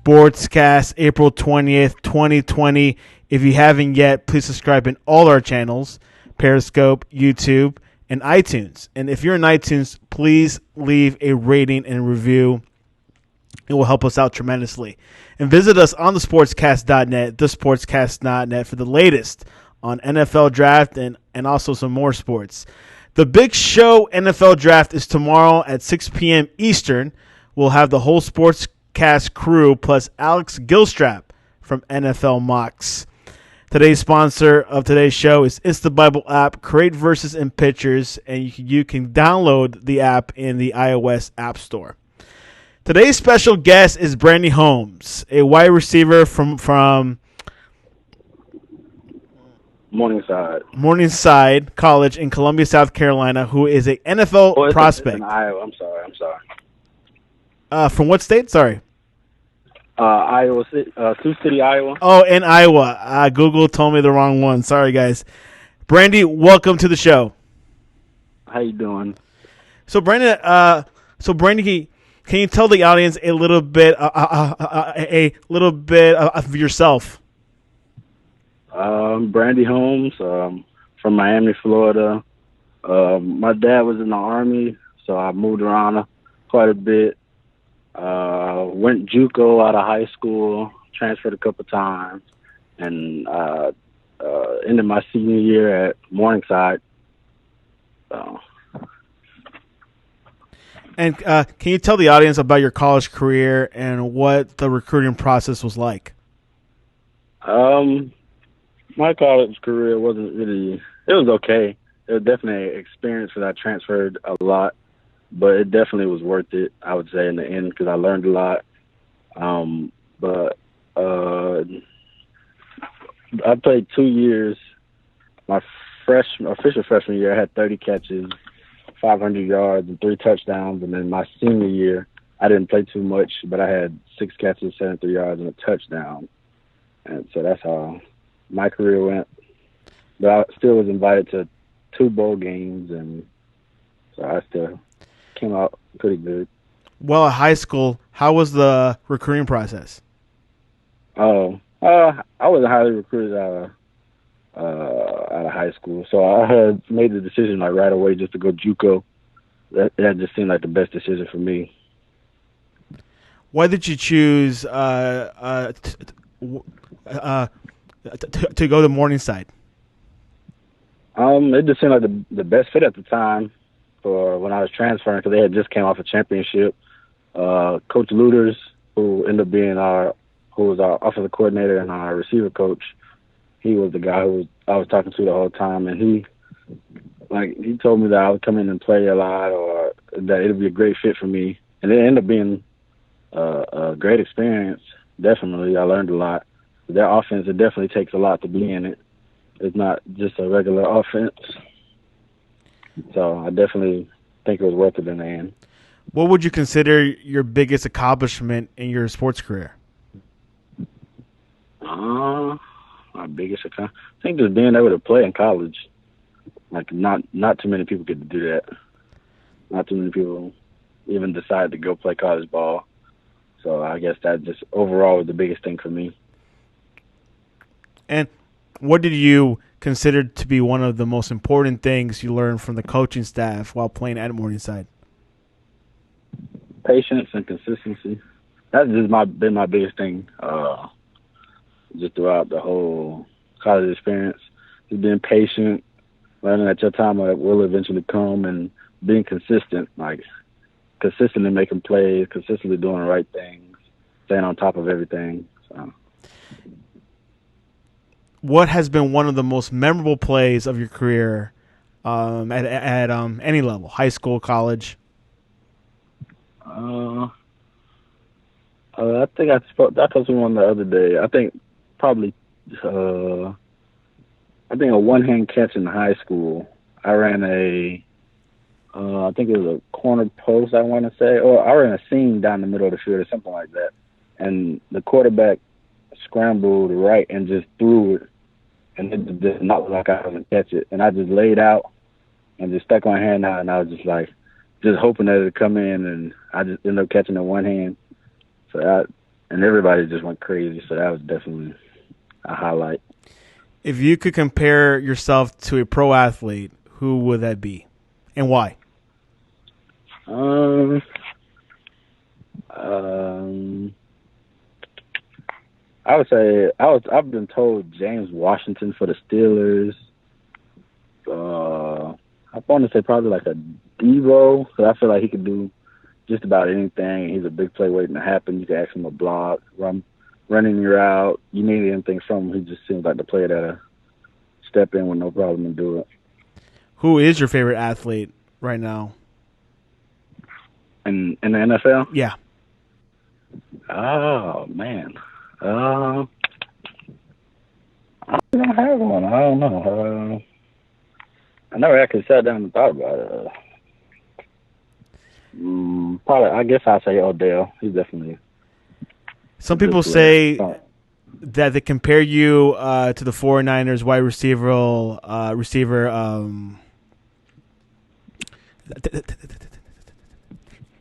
Sportscast, April 20th, 2020. If you haven't yet, please subscribe in all our channels, Periscope, YouTube, and iTunes. And if you're in iTunes, please leave a rating and review. It will help us out tremendously. And visit us on thesportscast.net, thesportscast.net, for the latest on NFL draft and also some more sports. The Big Show NFL draft is tomorrow at 6 p.m. Eastern. We'll have the whole Sportscast crew plus Alex Gilstrap from NFL Mocks. Today's sponsor of today's show is It's the Bible app. Create verses and pictures, and you can download the app in the iOS App Store. Today's special guest is Brandy Holmes, a wide receiver from Morningside College in Columbia, South Carolina, who is an NFL prospect. It's in Iowa. I'm sorry. From what state? Sorry. Iowa City, Sioux City, Iowa. Oh, in Iowa. Google told me the wrong one. Sorry, guys. Brandy, welcome to the show. How you doing? So, Brandy, can you tell the audience a little bit of yourself? Brandy Holmes, from Miami, Florida. My dad was in the Army, so I moved around quite a bit. Went JUCO out of high school, transferred a couple times, and ended my senior year at Morningside. So. And can you tell the audience about your college career and what the recruiting process was like? My college career wasn't really – it was okay. It was definitely an experience because I transferred a lot, but it definitely was worth it, I would say, in the end, because I learned a lot. But I played 2 years. My official freshman year, I had 30 catches, 500 yards, and 3 touchdowns. And then my senior year, I didn't play too much, but I had 6 catches, 73 yards, and a touchdown. And so that's how my career went. But I still was invited to 2 bowl games, and so I still came out pretty good. Well, at high school, how was the recruiting process? I wasn't highly recruited out of high school, so I had made the decision like right away just to go JUCO. That just seemed like the best decision for me. Why did you choose to go to Morningside? It just seemed like the best fit at the time for when I was transferring because they had just came off a championship. Coach Luters, who ended up being who was our offensive coordinator and our receiver coach, he was the guy I was talking to the whole time, and he told me that I would come in and play a lot, or that it would be a great fit for me, and it ended up being a great experience. Definitely, I learned a lot. Their offense, it definitely takes a lot to be in it. It's not just a regular offense. So I definitely think it was worth it in the end. What would you consider your biggest accomplishment in your sports career? My biggest accomplishment, I think just being able to play in college. Like not too many people get to do that. Not too many people even decide to go play college ball. So I guess that just overall was the biggest thing for me. And what did you consider to be one of the most important things you learned from the coaching staff while playing at Morningside? Patience and consistency. That's just been my biggest thing just throughout the whole college experience. Just being patient, learning that your time will eventually come, and being consistent, like consistently making plays, consistently doing the right things, staying on top of everything. So. What has been one of the most memorable plays of your career at any level, high school, college? I think I told someone the other day. I think probably a one-hand catch in high school. I ran I think it was a corner post, I want to say, or I ran a seam down the middle of the field or something like that. And the quarterback scrambled right and just threw it, and it did not look like I was going to catch it. And I just laid out and just stuck my hand out, and I was just hoping that it would come in, and I just ended up catching it one hand. So and everybody just went crazy. So that was definitely a highlight. If you could compare yourself to a pro athlete, who would that be, and why? Um, um, I would say I've been told James Washington for the Steelers. I want to say probably like a Devo, because I feel like he could do just about anything. He's a big play waiting to happen. You can ask him a block, running your out. You need anything from him. He just seems like the player that'll step in with no problem and do it. Who is your favorite athlete right now? In the NFL? Yeah. Oh man, I don't have one. I don't know. I never actually sat down and thought about it. Probably, I guess I'll say Odell. He's definitely. Some people say that they compare you to the 49ers wide receiver,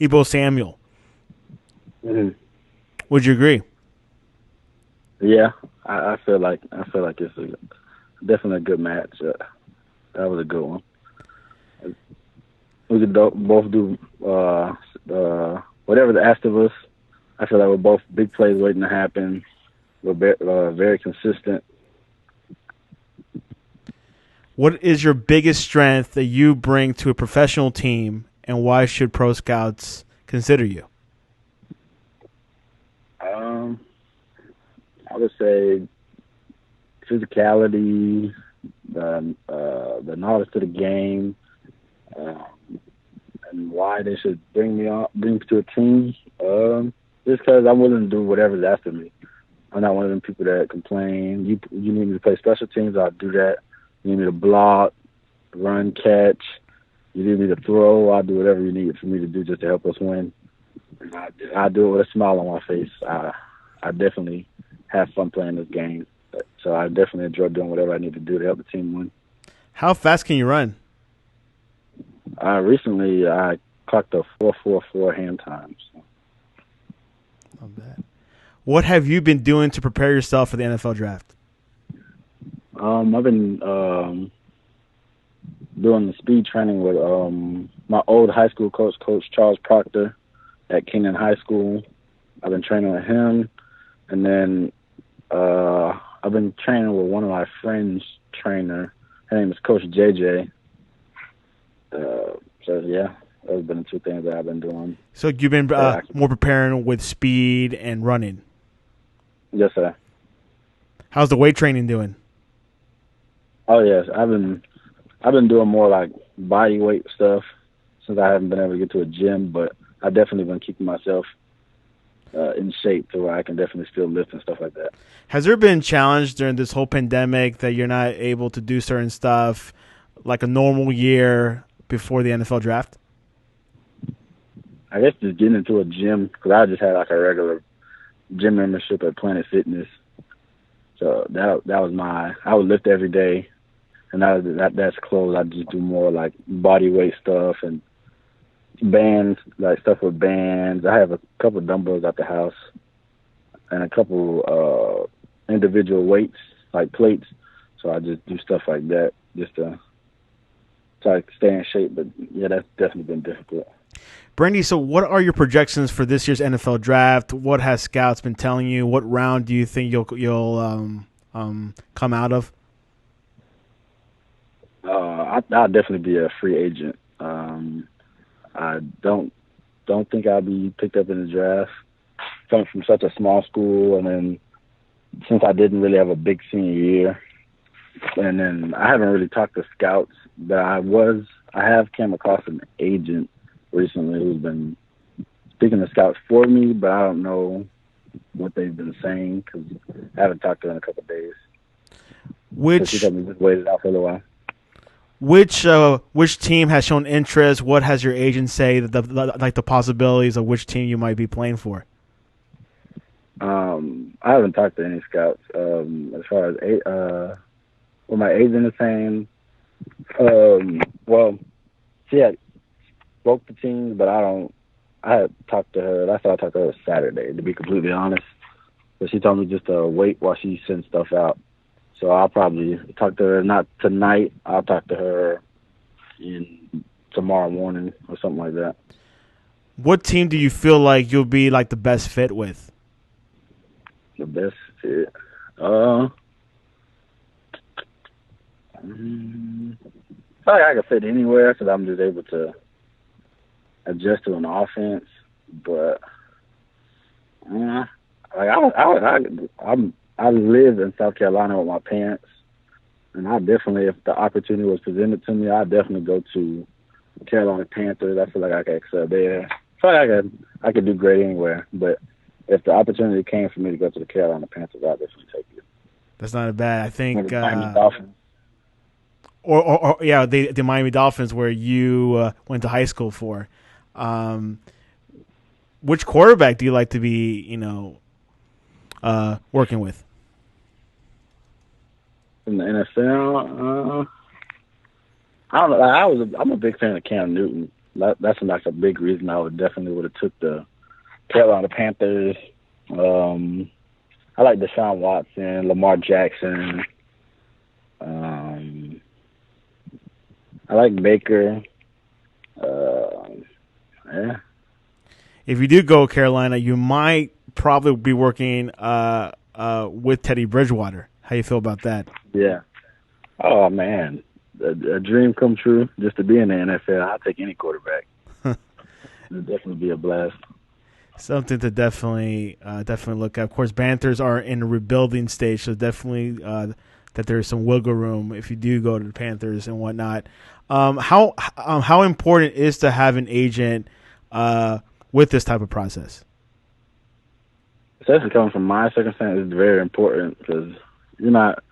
Ebo Samuel. Mm-hmm. Would you agree? Yeah, I feel like it's definitely a good match. That was a good one. We could both do whatever's asked of us. I feel like we're both big plays waiting to happen. We're very consistent. What is your biggest strength that you bring to a professional team, and why should pro scouts consider you? I would say physicality, the knowledge to the game, and why they should bring me to a team. Just because I'm willing to do whatever's asked of me. I'm not one of them people that complain. You need me to play special teams, I'll do that. You need me to block, run, catch. You need me to throw, I'll do whatever you need for me to do just to help us win. And I do it with a smile on my face. I definitely have fun playing this game. So I definitely enjoy doing whatever I need to do to help the team win. How fast can you run? Recently, I clocked a 4.44 hand time. So. Not bad. What have you been doing to prepare yourself for the NFL draft? I've been doing the speed training with my old high school coach, Coach Charles Proctor at Kingman High School. I've been training with him. And then I've been training with one of my friends' trainer. Her name is Coach JJ. So, yeah, those have been the two things that I've been doing. So you've been more preparing with speed and running? Yes, sir. How's the weight training doing? Oh, yes. I've been doing more like body weight stuff since I haven't been able to get to a gym, but I've definitely been keeping myself in shape to where I can definitely still lift and stuff like that. Has there been a challenge during this whole pandemic that you're not able to do certain stuff like a normal year before the NFL draft? I guess just getting into a gym, because I just had like a regular gym membership at Planet Fitness. So that was I would lift every day, and that's closed. I just do more like body weight stuff and bands, like stuff with bands. I have a couple dumbbells at the house and a couple individual weights, like plates. So I just do stuff like that just to try to stay in shape. But yeah, that's definitely been difficult. Brandy, so what are your projections for this year's NFL draft? What has scouts been telling you? What round do you think you'll come out of? I'll definitely be a free agent. I don't think I'll be picked up in the draft. Coming from such a small school, and then since I didn't really have a big senior year, and then I haven't really talked to scouts, but I have came across an agent recently who's been speaking to scouts for me, but I don't know what they've been saying because I haven't talked to her in a couple of days. Which so she just waited out for a little while. Which team has shown interest? What has your agent say the possibilities of which team you might be playing for? I haven't talked to any scouts. As far as what my agent is saying, well, she had spoke to teams, but I don't I had talked to her. That's why I talked to her Saturday, to be completely honest. But she told me just to wait while she sends stuff out. So I'll probably talk to her not tonight. I'll talk to her in tomorrow morning or something like that. What team do you feel like you'll be like the best fit with? The best fit. I feel like I can fit anywhere because I'm just able to adjust to an offense. But like I live in South Carolina with my parents, and I definitely, if the opportunity was presented to me, I'd definitely go to the Carolina Panthers. I feel like I could excel there. I feel like I could do great anywhere. But if the opportunity came for me to go to the Carolina Panthers, I'd definitely take it. That's not bad. I think. Miami Dolphins. Or yeah, the Miami Dolphins, where you went to high school for. Which quarterback do you like to be, working with? In the NFL, I don't know. I'm a big fan of Cam Newton. That's like a big reason I would have took the Carolina Panthers. I like Deshaun Watson, Lamar Jackson. I like Baker. Yeah. If you do go Carolina, you might probably be working with Teddy Bridgewater. How you feel about that? Yeah. Oh man, a dream come true just to be in the NFL. I'll take any quarterback. It'd definitely be a blast. Something to definitely look at. Of course, Panthers are in a rebuilding stage, so definitely that there's some wiggle room if you do go to the Panthers and whatnot. How important is to have an agent with this type of process? Especially coming from my circumstance, it's very important because you're not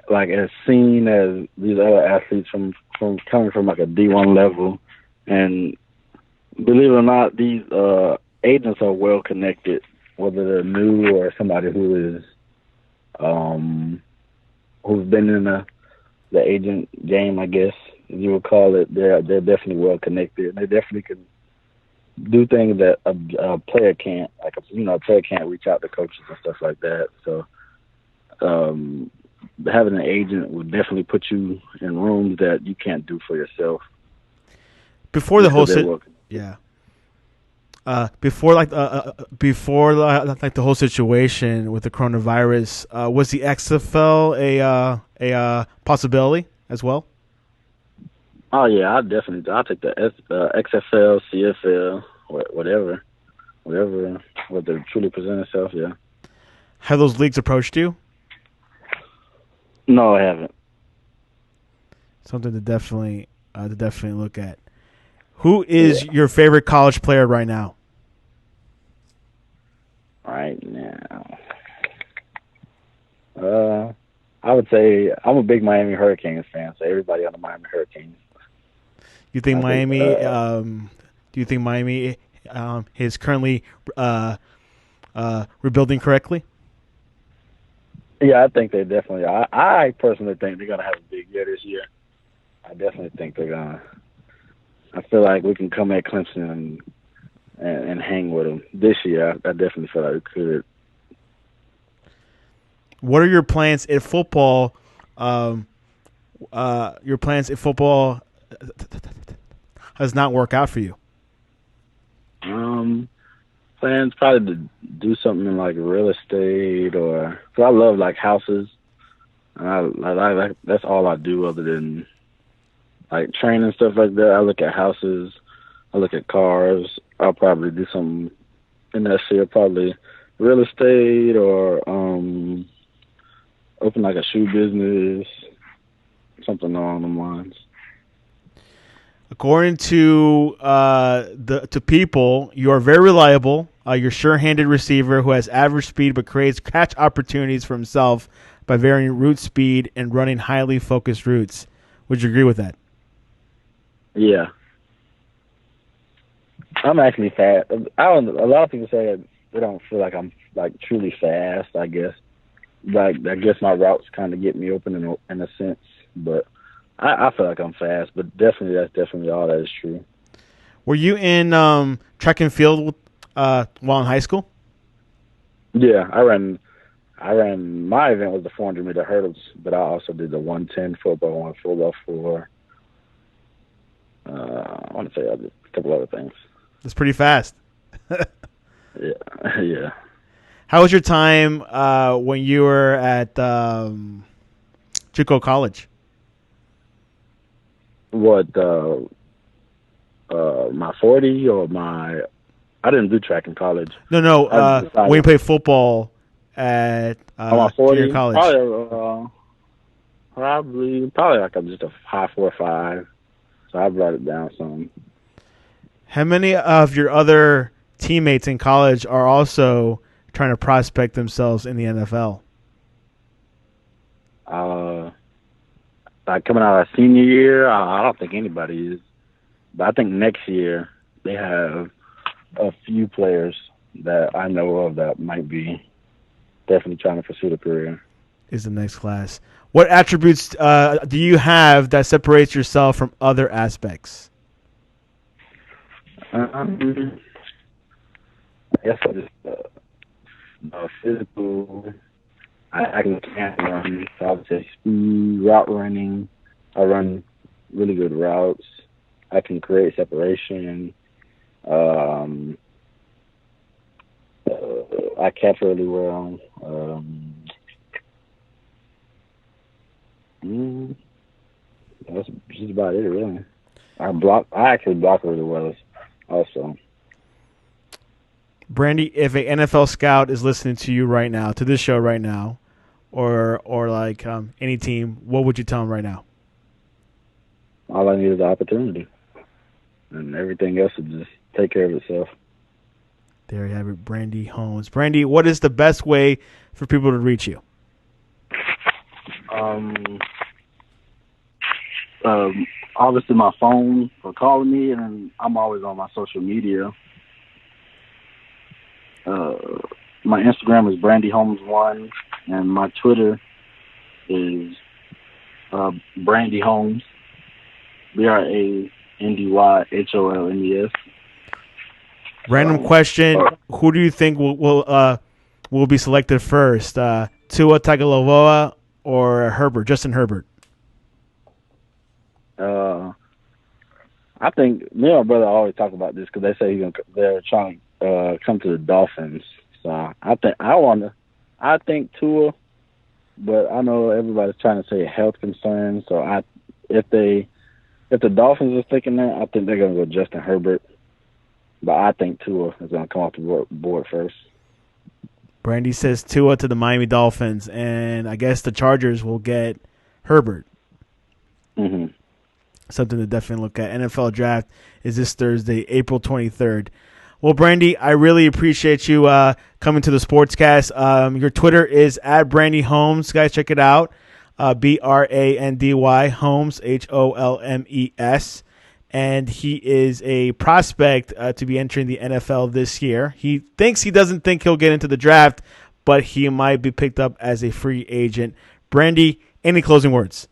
like as seen as these other athletes from coming from like a D1 level, and believe it or not, these agents are well connected, whether they're new or somebody who is who's been in the agent game, I guess as you would call it. They're definitely well connected. They definitely can do things that a player can't. Like a player can't reach out to coaches and stuff like that. So having an agent would definitely put you in rooms that you can't do for yourself. Before the whole before the whole situation with the coronavirus, was the XFL a possibility as well? Oh yeah, I'll take the XFL, CFL, whatever they truly present itself. Yeah. Have those leagues approached you? No, I haven't. Something to definitely look at. Who is your favorite college player right now? Right now, I would say I'm a big Miami Hurricanes fan. So everybody on the Miami Hurricanes. You think Miami? Do you think Miami is currently rebuilding correctly? Yeah, I think they definitely are. I personally think they're gonna have a big year this year. I definitely think they're gonna. I feel like we can come at Clemson and hang with them this year. I definitely feel like we could. What are your plans in football? Your plans in football does not work out for you. Plans probably to do something in like real estate or. Cause I love like houses. I that's all I do other than like training and stuff like that. I look at houses. I look at cars. I'll probably do something in that field, probably real estate or open like a shoe business, something along the lines. According to to people, you are very reliable. You're a sure-handed receiver who has average speed but creates catch opportunities for himself by varying route speed and running highly focused routes. Would you agree with that? Yeah. I'm actually fast. A lot of people say that they don't feel like I'm like truly fast. I guess, like I guess my routes kind of get me open in a sense, but I feel like I'm fast. But definitely, that's definitely all that is true. Were you in track and field while in high school? Yeah, I ran. My event was the 400-meter hurdles, but I also did the 110 football, 1 football for. I want to say I did a couple other things. That's pretty fast. Yeah, yeah. How was your time when you were at JUCO College? What my 40 or my? I didn't do track in college. No. When you played football at my 40, junior college. Probably like just a high 4 or 5. So I brought it down some. How many of your other teammates in college are also trying to prospect themselves in the NFL? Like coming out of senior year, I don't think anybody is. But I think next year they have a few players that I know of that might be definitely trying to pursue the career. Is the next class. What attributes do you have that separates yourself from other aspects? I guess I just physical. I can run. So I would say speed, route running. I run really good routes. I can create separation. I catch really well. That's just about it, really. I actually block really well, also. Brandy, if a NFL scout is listening to you right now, to this show right now, or like any team, what would you tell them right now? All I need is the opportunity, and everything else will just take care of itself. There you have it, Brandy Holmes. Brandy, what is the best way for people to reach you? Obviously my phone for calling me, and I'm always on my social media. My Instagram is Brandy Holmes 1, and my Twitter is Brandy Holmes, BrandyHolmes. Random question: who do you think will be selected first? Tua Tagovailoa or Herbert? Justin Herbert? I think me and my brother always talk about this because they say they're trying to come to the Dolphins. So I think Tua, but I know everybody's trying to say health concerns. So if the Dolphins are thinking that, I think they're going to go Justin Herbert. But I think Tua is going to come off the board first. Brandy says Tua to the Miami Dolphins, and I guess the Chargers will get Herbert. Mm-hmm. Something to definitely look at. NFL Draft is this Thursday, April 23rd. Well, Brandy, I really appreciate you coming to the Sportscast. Your Twitter is at Brandy Holmes. Guys, check it out. Brandy Holmes, Holmes. And he is a prospect to be entering the NFL this year. He doesn't think he'll get into the draft, but he might be picked up as a free agent. Brandy, any closing words?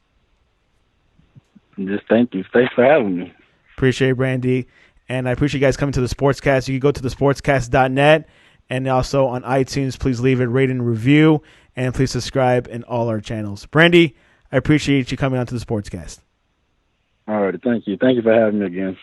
Just thank you. Thanks for having me. Appreciate it, Brandy. And I appreciate you guys coming to the Sportscast. You can go to thesportscast.net, and also on iTunes. Please leave a rate and review, and please subscribe in all our channels. Brandy, I appreciate you coming on to the Sportscast. All right. Thank you. Thank you for having me again.